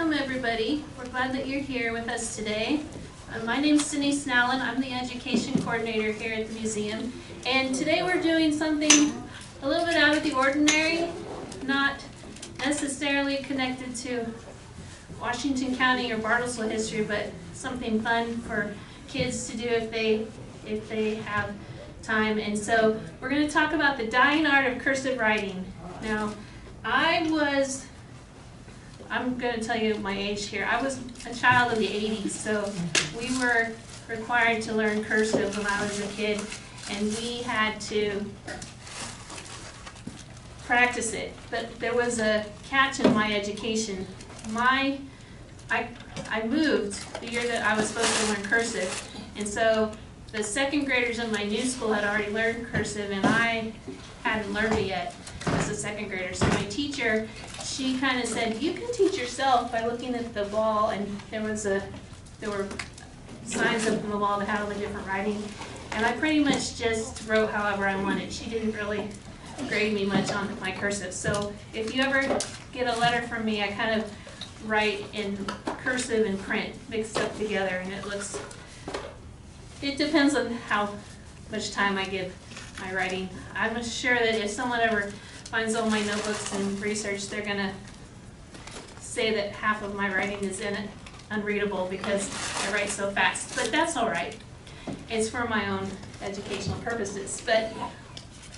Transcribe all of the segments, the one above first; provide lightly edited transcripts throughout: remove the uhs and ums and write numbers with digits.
welcome everybody. We're glad that you're here with us today. My name is Denise Nowlin. I'm the education coordinator here at the museum. And today we're doing something a little bit out of the ordinary, not necessarily connected to Washington County or Bartlesville history, but something fun for kids to do if they have time. And so we're going to talk about the dying art of cursive writing. Now, I'm going to tell you my age here. I was a child of the 80s, so we were required to learn cursive when I was a kid, and we had to practice it. But there was a catch in my education. I moved the year that I was supposed to learn cursive, and so the second graders in my new school had already learned cursive, and I hadn't learned it yet as a second grader. So my teacher, she kind of said, you can teach yourself by looking at the wall, and there were signs up on the wall that had all the different writing, and I pretty much just wrote however I wanted. She didn't really grade me much on my cursive. So if you ever get a letter from me, I kind of write in cursive and print mixed up together, and it depends on how much time I give my writing. I'm sure that if someone ever finds all my notebooks and research, they're going to say that half of my writing is unreadable because I write so fast. But that's all right. It's for my own educational purposes. But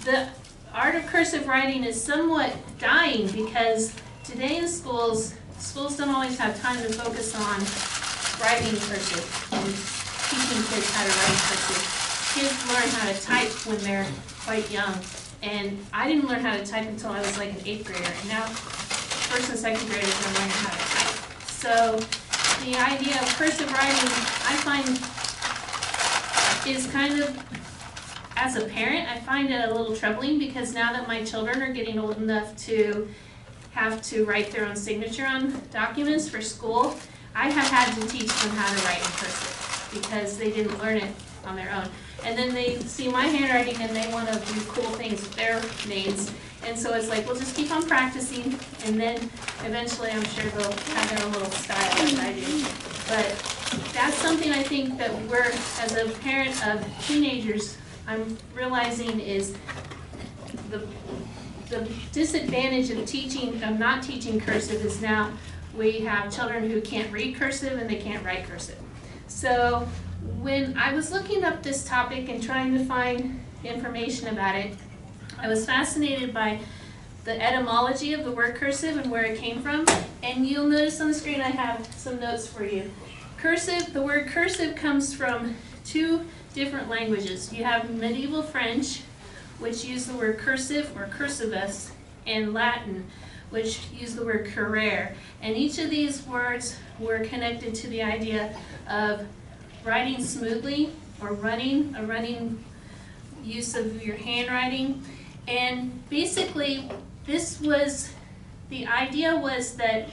the art of cursive writing is somewhat dying because today in schools don't always have time to focus on writing cursive and teaching kids how to write cursive. Kids learn how to type when they're quite young, and I didn't learn how to type until I was like an 8th grader, and now first and second graders are learning how to type. So the idea of cursive writing, I find, is kind of, as a parent, I find it a little troubling because now that my children are getting old enough to have to write their own signature on documents for school, I have had to teach them how to write in cursive because they didn't learn it on their own. And then they see my handwriting and they want to do cool things with their names. And so it's like, we'll just keep on practicing, and then eventually I'm sure they'll have their own little style like I do. But that's something I think that we're, as a parent of teenagers, I'm realizing is the disadvantage of not teaching cursive is now we have children who can't read cursive and they can't write cursive. So when I was looking up this topic and trying to find information about it, I was fascinated by the etymology of the word cursive and where it came from. And you'll notice on the screen I have some notes for you. Cursive, the word cursive comes from two different languages. You have medieval French, which used the word cursive or cursivus, and Latin, which used the word currere. And each of these words were connected to the idea of writing smoothly or a running use of your handwriting. And basically, the idea was that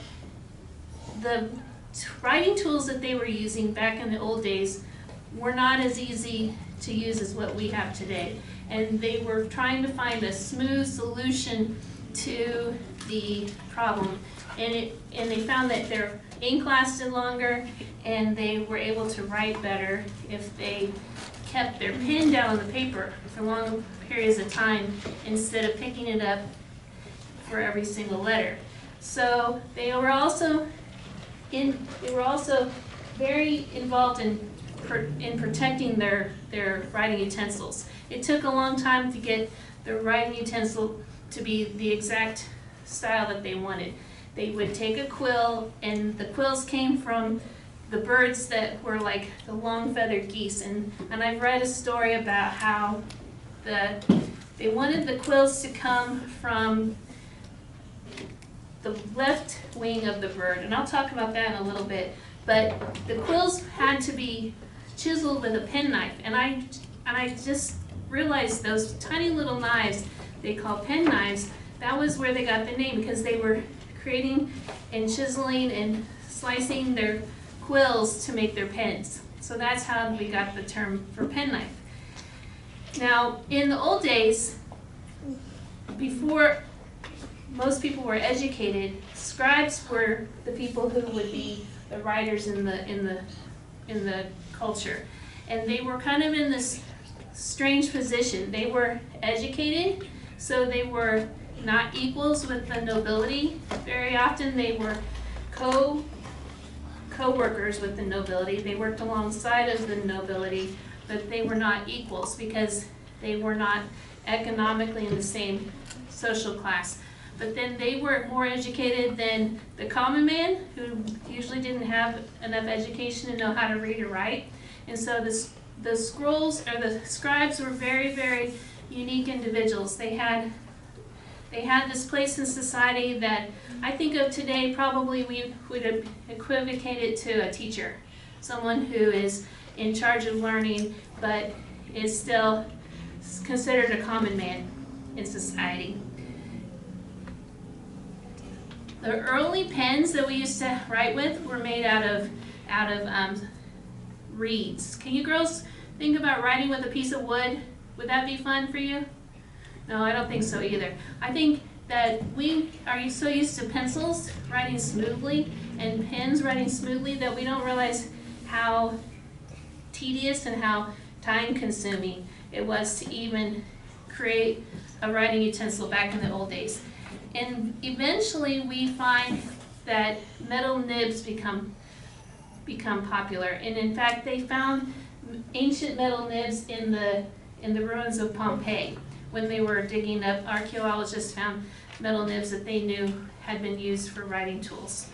the writing tools that they were using back in the old days were not as easy to use as what we have today. And they were trying to find a smooth solution to the problem. And they found that their ink lasted longer and they were able to write better if they kept their pen down on the paper for long periods of time instead of picking it up for every single letter. So they were also very involved in protecting their writing utensils. It took a long time to get the writing utensil to be the exact style that they wanted. They would take a quill, and the quills came from the birds that were like the long feathered geese. And I've read a story about how they wanted the quills to come from the left wing of the bird. And I'll talk about that in a little bit. But the quills had to be chiseled with a penknife. And I just realized those tiny little knives they call pen knives, that was where they got the name, because they were creating and chiseling and slicing their quills to make their pens. So that's how we got the term for penknife. Now, in the old days, before most people were educated. Scribes were the people who would be the writers in the culture, and they were kind of in this strange position. They were educated, so they were not equals with the nobility. Very often they were co-workers with the nobility. They worked alongside of the nobility, but they were not equals because they were not economically in the same social class. But then they were more educated than the common man, who usually didn't have enough education to know how to read or write. And so the scrolls, or the scribes, were very, very unique individuals. They had this place in society that I think of today, probably we would equivocate it to a teacher, someone who is in charge of learning, but is still considered a common man in society. The early pens that we used to write with were made out of reeds. Can you girls think about writing with a piece of wood? Would that be fun for you? No, I don't think so either. I think that we are so used to pencils writing smoothly and pens writing smoothly that we don't realize how tedious and how time-consuming it was to even create a writing utensil back in the old days. And eventually we find that metal nibs become popular. And in fact, they found ancient metal nibs in the ruins of Pompeii. When they were digging up, archaeologists found metal nibs that they knew had been used for writing tools.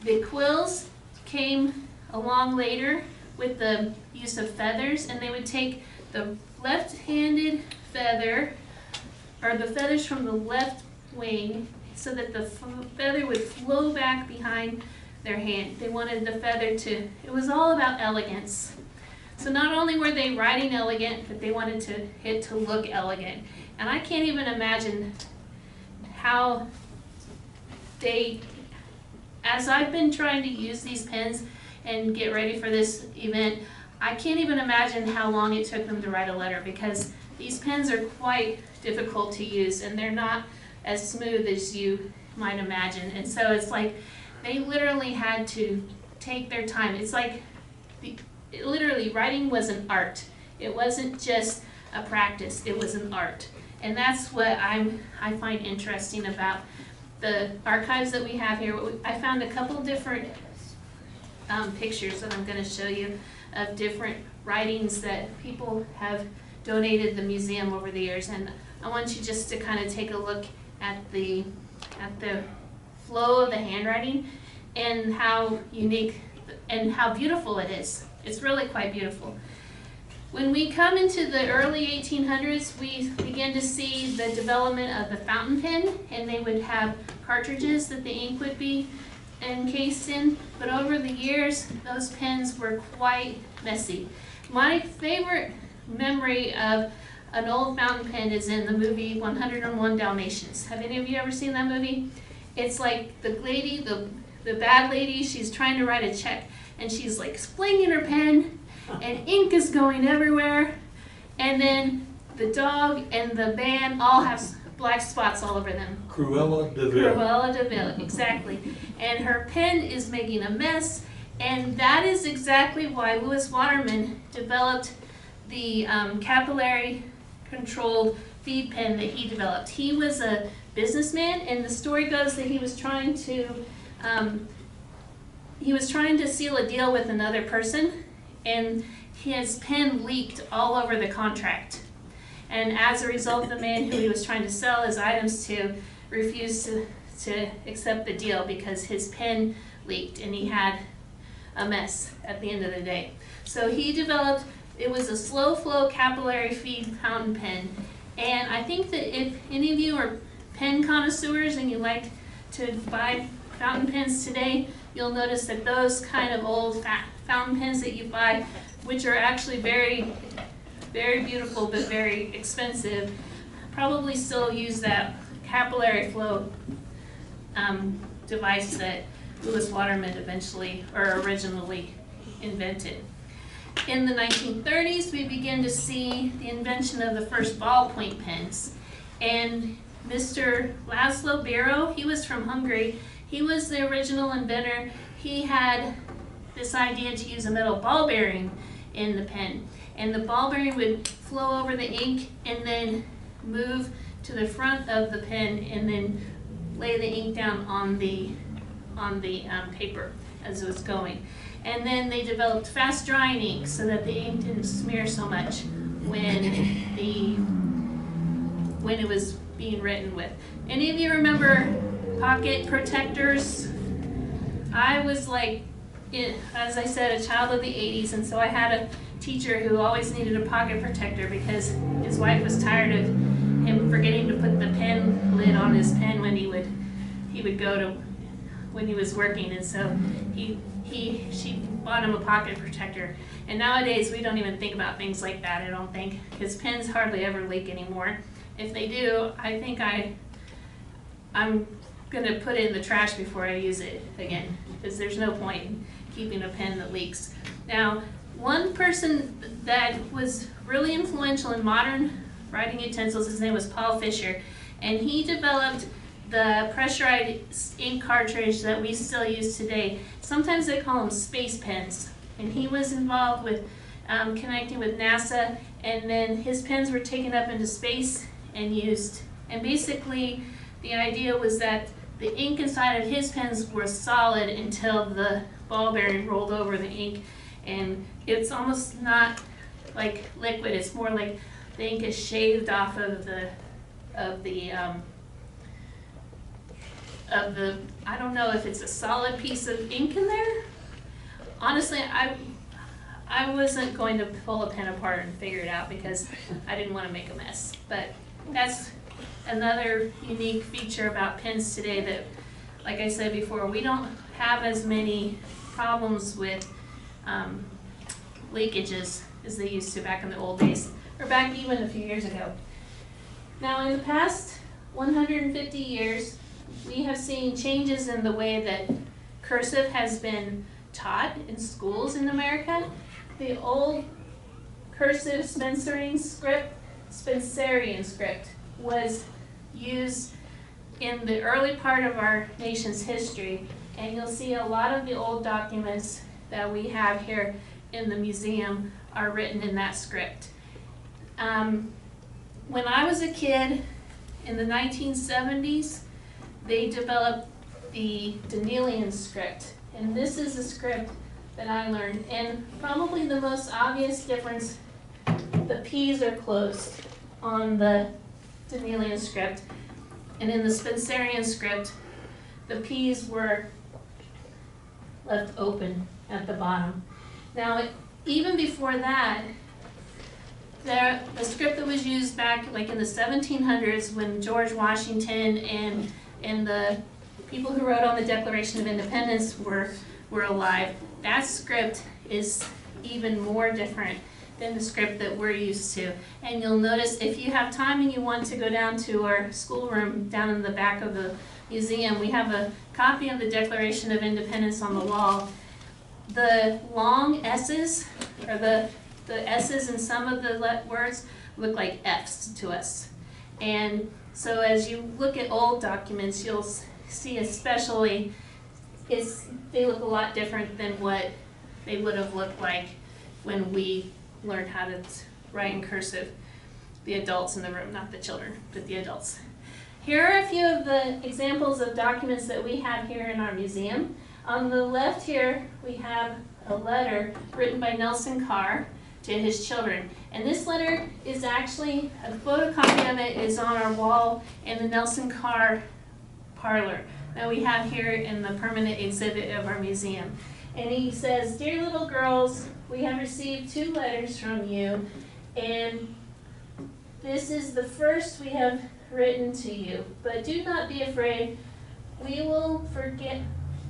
The quills came along later with the use of feathers, and they would take the left-handed feather, or the feathers from the left wing, so that the feather would flow back behind their hand. They wanted the feather to, it was all about elegance. So not only were they writing elegant, but they wanted it to look elegant. And I can't even imagine how as I've been trying to use these pens and get ready for this event, I can't even imagine how long it took them to write a letter, because these pens are quite difficult to use and they're not as smooth as you might imagine. And so it's like they literally had to take their time. It's like literally writing was an art. It wasn't just a practice, it was an art. And that's what I find interesting about the archives that we have here. I found a couple different pictures that I'm going to show you of different writings that people have donated the museum over the years. And I want you just to kind of take a look at the flow of the handwriting and how unique and how beautiful it is. It's really quite beautiful. When we come into the early 1800s, we begin to see the development of the fountain pen, and they would have cartridges that the ink would be encased in. But over the years, those pens were quite messy. My favorite memory of an old fountain pen is in the movie 101 Dalmatians. Have any of you ever seen that movie? It's like the lady, the bad lady, she's trying to write a check, and she's like flinging her pen, and ink is going everywhere, and then the dog and the band all have black spots all over them. Cruella de Vil. Cruella de Vil, exactly. And her pen is making a mess, and that is exactly why Lewis Waterman developed the capillary controlled feed pen that he developed. He was a businessman, and the story goes that he was trying to seal a deal with another person, and his pen leaked all over the contract. And as a result, the man who he was trying to sell his items to refused to accept the deal because his pen leaked and he had a mess at the end of the day. So he developed, it was a slow flow capillary feed fountain pen. And I think that if any of you are pen connoisseurs and you like to buy fountain pens today, you'll notice that those kind of old fountain pens that you buy, which are actually very, very beautiful but very expensive, probably still use that capillary flow device that Lewis Waterman originally invented. In the 1930s, we begin to see the invention of the first ballpoint pens. And Mr. Laszlo Biro. He was from Hungary. He was the original inventor. He had this idea to use a metal ball bearing in the pen. And the ball bearing would flow over the ink and then move to the front of the pen and then lay the ink down on the paper as it was going. And then they developed fast drying ink so that the ink didn't smear so much when it was being written with. Any of you remember pocket protectors? I was like, as I said, a child of the 80s, and so I had a teacher who always needed a pocket protector because his wife was tired of him forgetting to put the pen lid on his pen when he would go to when he was working, and so she bought him a pocket protector. And nowadays we don't even think about things like that, I don't think, because pens hardly ever leak anymore. If they do, I think I'm gonna put it in the trash before I use it again, because there's no point in keeping a pen that leaks. Now, one person that was really influential in modern writing utensils, his name was Paul Fisher, and he developed the pressurized ink cartridge that we still use today. Sometimes they call them space pens, and he was involved with connecting with NASA, and then his pens were taken up into space and used. And basically, the idea was that the ink inside of his pens were solid until the ball bearing rolled over the ink, and it's almost not like liquid, it's more like the ink is shaved off of the I don't know if it's a solid piece of ink in there. Honestly, I wasn't going to pull a pen apart and figure it out because I didn't want to make a mess. But that's another unique feature about pens today that, like I said before, we don't have as many problems with leakages as they used to back in the old days, or back even a few years ago. Now, in the past 150 years, we have seen changes in the way that cursive has been taught in schools in America. The old cursive Spencerian script was used in the early part of our nation's history, and you'll see a lot of the old documents that we have here in the museum are written in that script. When I was a kid in the 1970s, they developed the Denise script, and this is the script that I learned. And probably the most obvious difference, the P's are closed on the Denise script, and in the Spencerian script, the P's were left open at the bottom. Now, even before that, the script that was used back like in the 1700s when George Washington and the people who wrote on the Declaration of Independence were alive, that script is even more different than the script that we're used to. And you'll notice, if you have time and you want to go down to our schoolroom down in the back of the museum, we have a copy of the Declaration of Independence on the wall. The long S's, or the S's in some of the words, look like F's to us. And so as you look at old documents, you'll see especially they look a lot different than what they would have looked like when we learned how to write in cursive. The adults in the room, not the children, but the adults. Here are a few of the examples of documents that we have here in our museum. On the left here, we have a letter written by Nelson Carr to his children. And this letter is actually, a photocopy of it is on our wall in the Nelson Carr parlor that we have here in the permanent exhibit of our museum. And he says, "Dear little girls, we have received 2 letters from you, and this is the first we have written to you. But do not be afraid, we will forget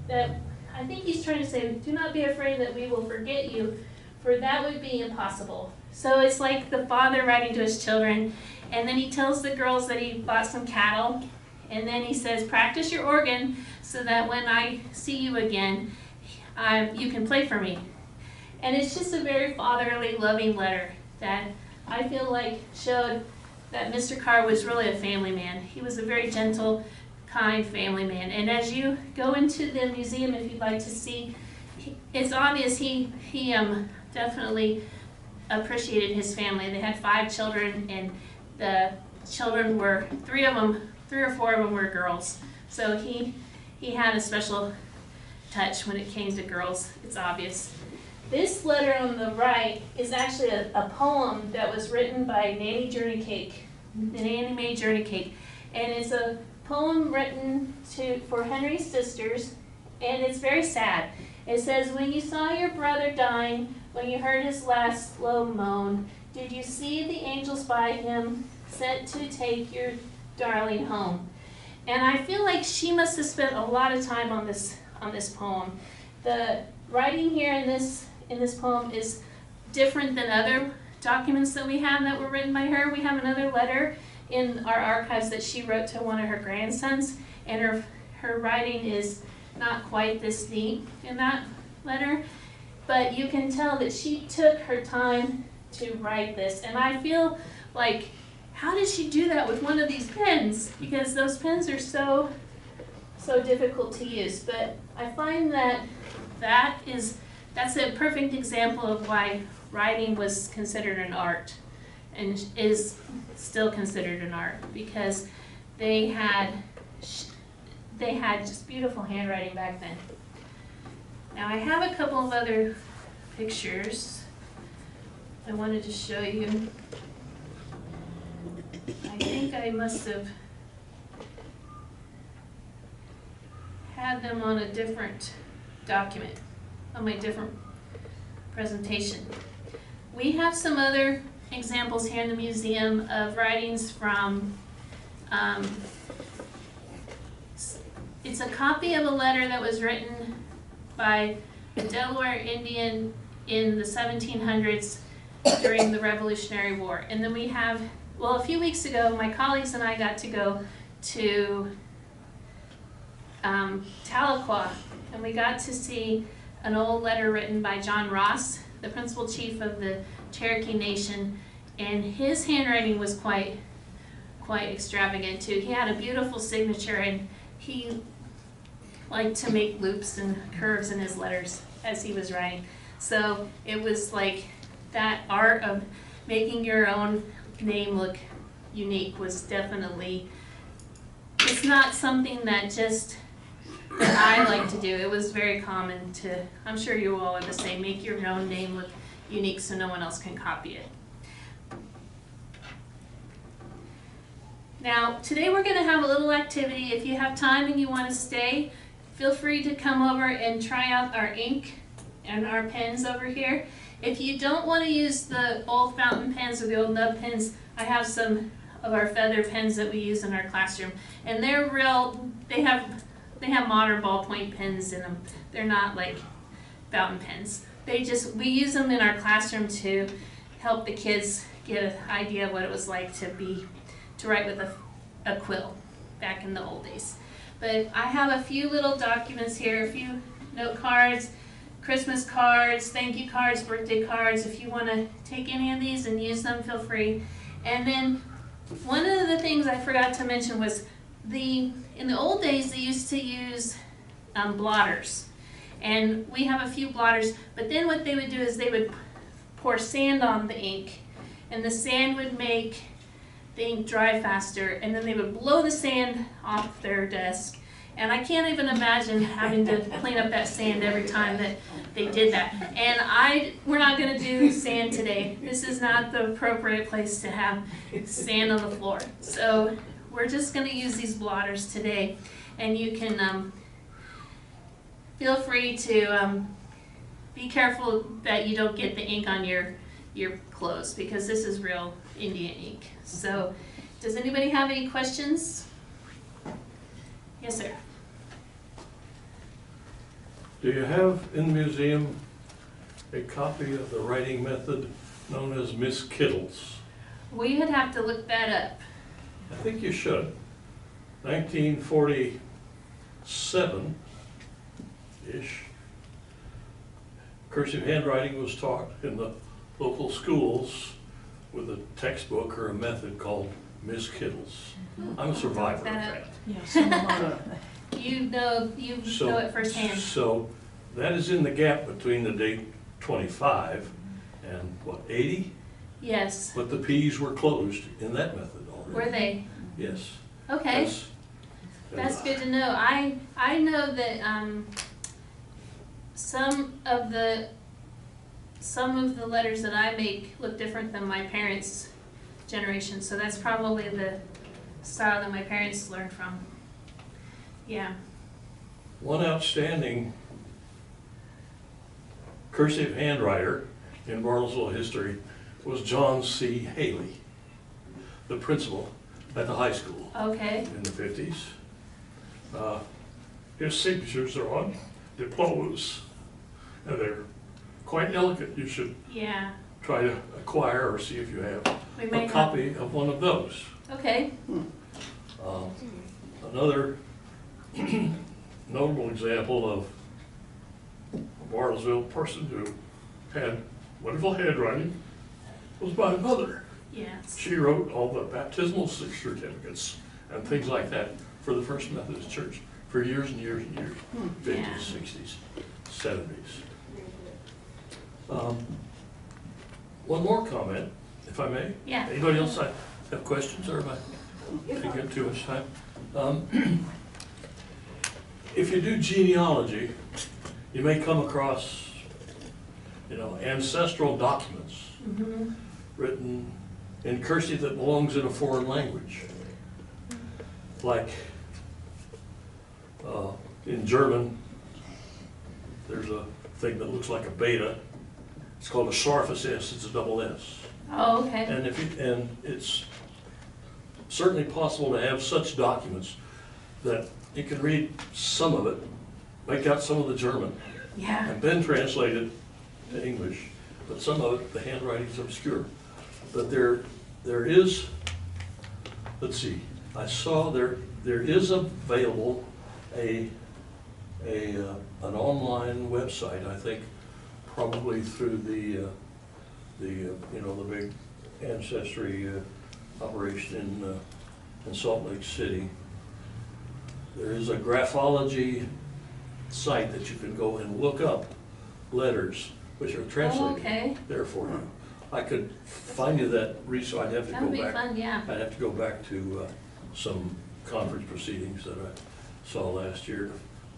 that," I think he's trying to say, "do not be afraid that we will forget you, for that would be impossible." So it's like the father writing to his children, and then he tells the girls that he bought some cattle, and then he says, "Practice your organ so that when I see you again, you can play for me." And it's just a very fatherly, loving letter that I feel like showed that Mr. Carr was really a family man. He was a very gentle, kind family man. And as you go into the museum, if you'd like to see, it's obvious he definitely appreciated his family. They had 5 children, and the children were, 3 or 4 of them were girls. So he had a special touch when it came to girls, it's obvious. This letter on the right is actually a poem that was written by Nanny May Journeycake. And it's a poem written for Henry's sisters, and it's very sad. It says, when you saw your brother dying, when you heard his last low moan, did you see the angels by him sent to take your darling home? And I feel like she must have spent a lot of time on this poem. The writing here in this poem is different than other documents that we have that were written by her. We have another letter in our archives that she wrote to one of her grandsons, and her writing is not quite this neat in that letter, but you can tell that she took her time to write this. And I feel like, how did she do that with one of these pens? Because those pens are so difficult to use. But I find that's a perfect example of why writing was considered an art, and is still considered an art, because they had just beautiful handwriting back then. Now I have a couple of other pictures I wanted to show you. I think I must have had them on a different document, on my different presentation. We have some other examples here in the museum of writings from, it's a copy of a letter that was written by a Delaware Indian in the 1700s during the Revolutionary War. And then we have, well, a few weeks ago, my colleagues and I got to go to Tahlequah, and we got to see an old letter written by John Ross, the principal chief of the Cherokee Nation, and his handwriting was quite extravagant too. He had a beautiful signature, and he liked to make loops and curves in his letters as he was writing. So it was like that art of making your own name look unique was definitely, it's not something that I like to do. It was very common to, I'm sure you all are the same, make your own name look unique so no one else can copy it. Now, today we're going to have a little activity. If you have time and you want to stay, feel free to come over and try out our ink and our pens over here. If you don't want to use the old fountain pens or the old nub pens, I have some of our feather pens that we use in our classroom. And they're real, they have modern ballpoint pens in them. They're not like fountain pens. We use them in our classroom to help the kids get an idea of what it was like to write with a quill back in the old days. But I have a few little documents here, a few note cards, Christmas cards, thank you cards, birthday cards. If you want to take any of these and use them, feel free. And then one of the things I forgot to mention was in the old days they used to use blotters. And we have a few blotters, but then what they would do is they would pour sand on the ink, and the sand would make the ink dry faster, and then they would blow the sand off their desk. And I can't even imagine having to clean up that sand every time that they did that. And we're not going to do sand today. This is not the appropriate place to have sand on the floor. So we're just going to use these blotters today. And you can feel free to be careful that you don't get the ink on your clothes, because this is real Indian ink. So does anybody have any questions? Yes, sir. Do you have in the museum a copy of the writing method known as Miss Kittle's? We would have to look that up. I think you should. 1947-ish, cursive handwriting was taught in the local schools with a textbook or a method called Miss Kittles. I'm a survivor of that. Yeah, some of our, You know it firsthand. So that is in the gap between the date 25 and what, 80? Yes. But the P's were closed in that method already. Were they? Yes. Okay. Yes. That's good to know. I know that some of the letters that I make look different than my parents' generation, so that's probably the style that my parents learned from. Yeah. One outstanding cursive handwriter in Bartlesville history was John C. Haley, the principal at the high school Okay. in the 50s. His signatures are on diplomas, and they're quite elegant. You should Yeah. try to acquire or see if you have We may a copy of one of those. Okay. Another notable example of a Bartlesville person who had wonderful handwriting was my mother. Yes. She wrote all the baptismal certificates and things like that for the First Methodist Church for years and years and years, 50s, Yeah. 60s, 70s. One more comment, if I may. Yeah. Anybody else have questions, or am I taking up too much time? If you do genealogy, you may come across, ancestral documents Mm-hmm. written in cursive that belongs in a foreign language. Like in German, there's a thing that looks like a beta. It's called a scharfes S. It's a double S. Oh, okay. And it's certainly possible to have such documents that you can read some of it, make out some of the German, Yeah. and then translate it to English. But some of it, the handwriting's obscure. But there is, let's see, I saw there is available an online website, I think, probably through the big ancestry operation in Salt Lake City. There is a graphology site that you can go and look up letters which are translated okay. there for you. I could find you that resource. I'd have to That go would be back. fun, yeah. I'd have to go back to some conference proceedings that I saw last year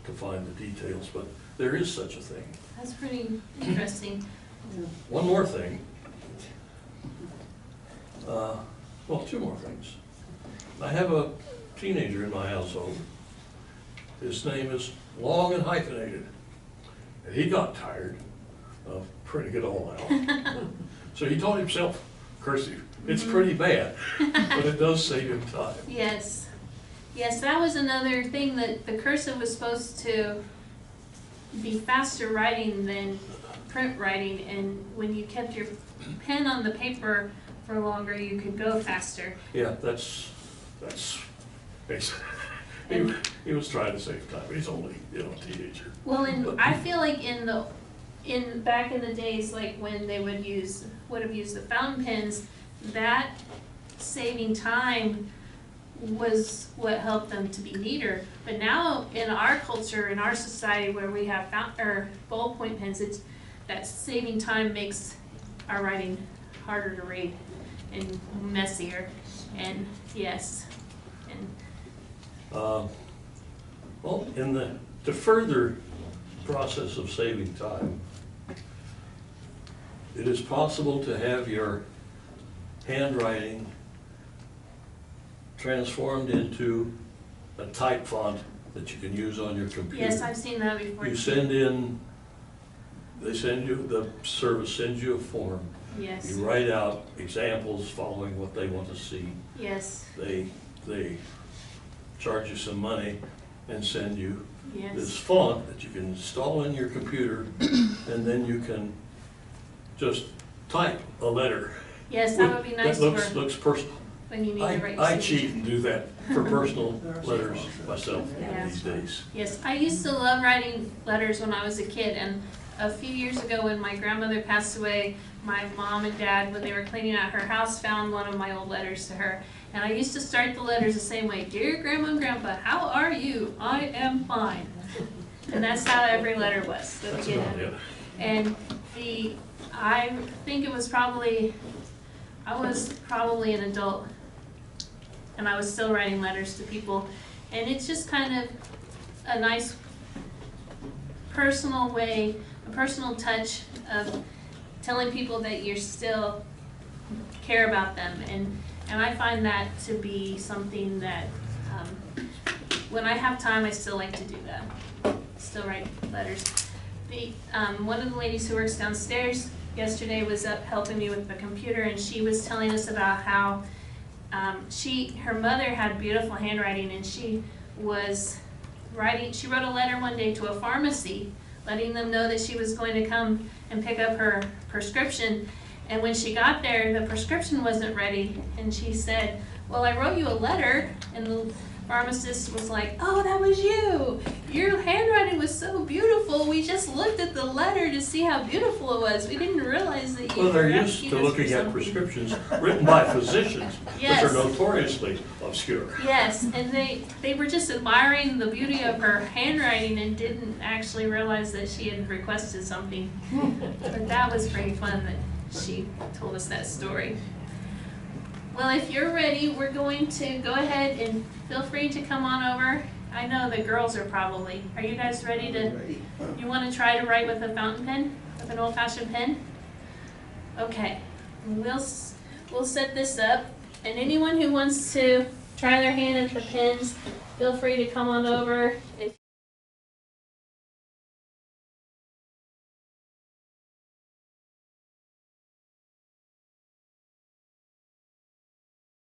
to find the details, but there is such a thing. That's pretty interesting. One more thing. Two more things. I have a teenager in my household. His name is long and hyphenated. And he got tired of printing it all out. So he taught himself cursive. It's pretty bad, but it does save him time. Yes. Yes, that was another thing, that the cursive was supposed to be faster writing than print writing, and when you kept your pen on the paper for longer, you could go faster. Yeah, that's basically, he was trying to save time. He's only, a teenager. Well, and I feel like back in the days, like when they would have used the fountain pens, that saving time was what helped them to be neater. But now in our culture, in our society, where we have ballpoint pens, it's that saving time makes our writing harder to read and messier. And yes, and to further process of saving time, it is possible to have your handwriting transformed into a type font that you can use on your computer. yes, I've seen that before. The service sends you a form. Yes, You write out examples following what they want to see. yes, They charge you some money and send you this yes. font that you can install in your computer, and then you can just type a letter. Yes, that would be nice That for looks personal. when you need to write. I your cheat signature. and do that for personal letters myself Yeah. these days. Yes, I used to love writing letters when I was a kid, and a few years ago when my grandmother passed away, my mom and dad, when they were cleaning out her house, found one of my old letters to her. And I used to start the letters the same way. Dear Grandma and Grandpa, how are you? I am fine. And that's how every letter was. That's a good idea. And I think it was probably, I was probably an adult, and I was still writing letters to people. And it's just kind of a nice personal way, a personal touch of telling people that you still care about them. And I find that to be something that, when I have time, I still like to do that. Still write letters. One of the ladies who works downstairs yesterday was up helping me with the computer, and she was telling us about how her mother had beautiful handwriting, and she was writing, she wrote a letter one day to a pharmacy letting them know that she was going to come and pick up her prescription. And when she got there, the prescription wasn't ready, and she said, well, I wrote you a letter. And the pharmacist was like, oh, that was you. Your handwriting was so beautiful. We just looked at the letter to see how beautiful it was. We didn't realize that you Well, were they're used asking to us looking for at something." prescriptions written by physicians, Yes. which are notoriously obscure. Yes, and they were just admiring the beauty of her handwriting and didn't actually realize that she had requested something. But that was pretty fun that she told us that story. Well, if you're ready, we're going to go ahead and feel free to come on over. I know the girls are probably. Are you guys ready to? You want to try to write with a fountain pen, with an old-fashioned pen? Okay, we'll set this up, and anyone who wants to try their hand at the pens, feel free to come on over. If